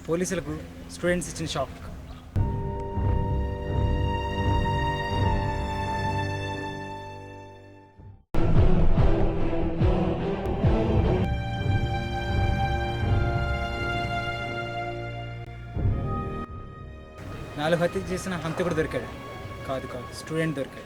పోలీసులకు స్టూడెంట్స్ ఇచ్చిన షాక్. నాలుగు హత్య చేసిన హంతకుడు దొరికాడు. కాదు స్టూడెంట్ దొరికాడు.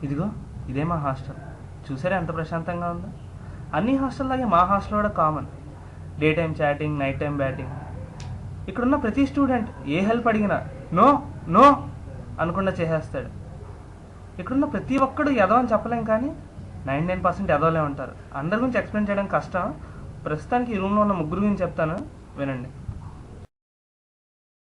ఇదిగో ఇదే మా హాస్టల్. చూసారా ఎంత ప్రశాంతంగా ఉందో. అన్ని హాస్టల్ లాగే మా హాస్టల్ కూడా common. Day time chatting, night time batting. ఇక్కడున్న ప్రతి స్టూడెంట్ ఏ హెల్ప్ అడిగినా నో నో అనకుండా చేసేస్తాడు. ఇక్కడున్న ప్రతి ఒక్కడు ఎదవ అని చెప్పలేం, కానీ 99% ఎదవలే ఉంటారు. అందరి గురించి ఎక్స్ప్లెయిన్ చేయడం కష్టం. ప్రస్తుతానికి ఈ రూమ్లో ఉన్న ముగ్గురు గురించి చెప్తాను, వినండి.